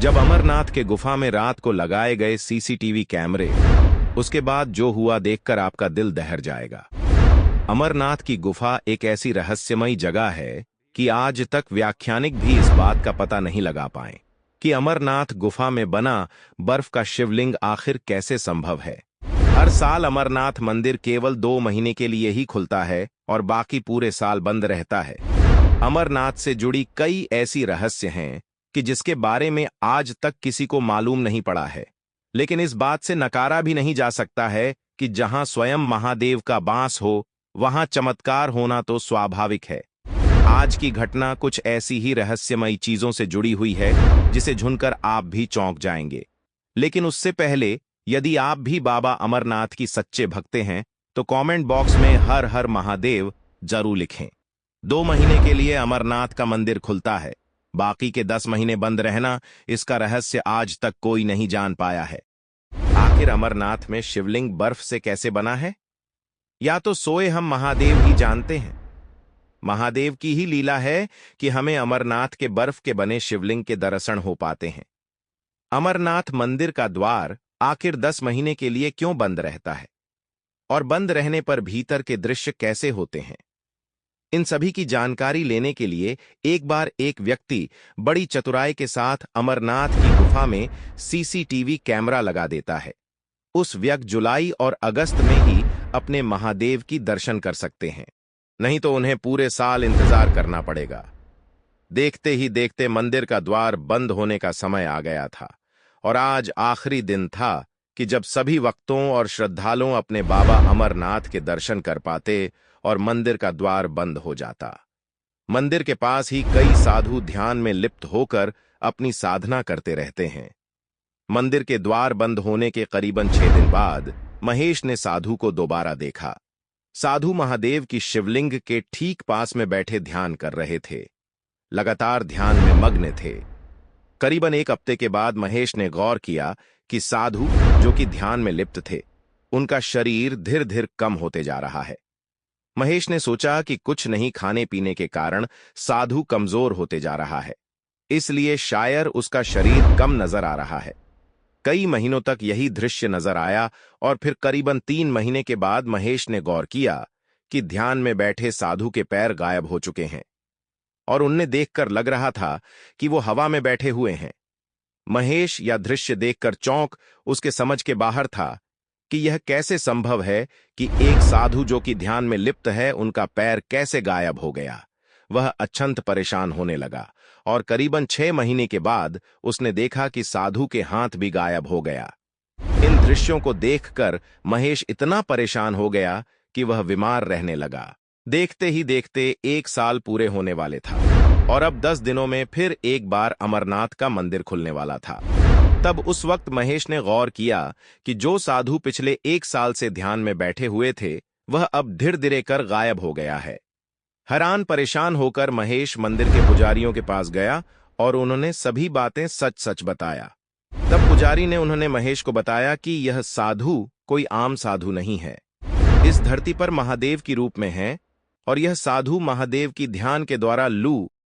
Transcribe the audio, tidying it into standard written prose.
जब अमरनाथ के गुफा में रात को लगाए गए सीसीटीवी कैमरे, उसके बाद जो हुआ देखकर आपका दिल दहर जाएगा। अमरनाथ की गुफा एक ऐसी रहस्यमयी जगह है कि आज तक वैज्ञानिक भी इस बात का पता नहीं लगा पाए कि अमरनाथ गुफा में बना बर्फ का शिवलिंग आखिर कैसे संभव है। हर साल अमरनाथ मंदिर केवल 2 महीने के लिए ही खुलता है और बाकी पूरे साल बंद रहता है। अमरनाथ से जुड़ी कई ऐसी रहस्य हैं कि जिसके बारे में आज तक किसी को मालूम नहीं पड़ा है, लेकिन इस बात से नकारा भी नहीं जा सकता है कि जहां स्वयं महादेव का वास हो, वहां चमत्कार होना तो स्वाभाविक है। आज की घटना कुछ ऐसी ही रहस्यमयी चीजों से जुड़ी हुई है जिसे सुनकर आप भी चौंक जाएंगे। लेकिन उससे पहले, यदि आप भी बाबा अमरनाथ की सच्चे भक्त हैं, तो कमेंट बॉक्स में हर हर महादेव जरूर लिखें। 2 महीने के लिए अमरनाथ का मंदिर खुलता है, बाकी के 10 महीने बंद रहना, इसका रहस्य आज तक कोई नहीं जान पाया है। आखिर अमरनाथ में शिवलिंग बर्फ से कैसे बना है? या तो सोए हम महादेव ही जानते हैं। महादेव की ही लीला है कि हमें अमरनाथ के बर्फ के बने शिवलिंग के दर्शन हो पाते हैं। अमरनाथ मंदिर का द्वार आखिर 10 महीने के लिए क्यों बंद रहता है, और बंद रहने पर भीतर के दृश्य कैसे होते हैं? इन सभी की जानकारी लेने के लिए एक बार एक व्यक्ति बड़ी चतुराई के साथ अमरनाथ की गुफा में सीसीटीवी कैमरा लगा देता है। उस व्यक्ति जुलाई और अगस्त में ही अपने महादेव की दर्शन कर सकते हैं, नहीं तो उन्हें पूरे साल इंतजार करना पड़ेगा। देखते ही देखते मंदिर का द्वार बंद होने का समय आ गया था और आज आखिरी दिन था कि जब सभी भक्तों और श्रद्धालुओं अपने बाबा अमरनाथ के दर्शन कर पाते और मंदिर का द्वार बंद हो जाता। मंदिर के पास ही कई साधु ध्यान में लिप्त होकर अपनी साधना करते रहते हैं। मंदिर के द्वार बंद होने के करीबन 6 दिन बाद महेश ने साधु को दोबारा देखा। साधु महादेव की शिवलिंग के ठीक पास में बैठे ध्यान कर रहे थे, लगातार ध्यान में मग्न थे। करीबन 1 हफ्ते के बाद महेश ने गौर किया कि साधु जो कि ध्यान में लिप्त थे, उनका शरीर धीरे धीरे कम होते जा रहा है। महेश ने सोचा कि कुछ नहीं खाने पीने के कारण साधु कमजोर होते जा रहा है, इसलिए शायद उसका शरीर कम नजर आ रहा है। कई महीनों तक यही दृश्य नजर आया और फिर करीबन 3 महीने के बाद महेश ने गौर किया कि ध्यान में बैठे साधु के पैर गायब हो चुके हैं और उन्हें देखकर लग रहा था कि वो हवा में बैठे हुए हैं। महेश यह दृश्य देखकर चौंक उसके समझ के बाहर था कि यह कैसे संभव है कि एक साधु जो कि ध्यान में लिप्त है, उनका पैर कैसे गायब हो गया। वह अत्यंत परेशान होने लगा और करीबन 6 महीने के बाद उसने देखा कि साधु के हाथ भी गायब हो गया। इन दृश्यों को देखकर महेश इतना परेशान हो गया कि वह बीमार रहने लगा। देखते ही देखते 1 साल पूरे होने वाले था और अब 10 दिनों में फिर एक बार अमरनाथ का मंदिर खुलने वाला था। तब उस वक्त महेश ने गौर किया कि जो साधु पिछले 1 साल से ध्यान में बैठे हुए थे, वह अब धीरे धीरे कर गायब हो गया है। हैरान परेशान होकर महेश मंदिर के पुजारियों के पास गया और उन्होंने सभी बातें सच सच बताया। तब पुजारी ने उन्होंने महेश को बताया कि यह साधु कोई आम साधु नहीं है, इस धरती पर महादेव की रूप में है और यह साधु महादेव की ध्यान के द्वारा लू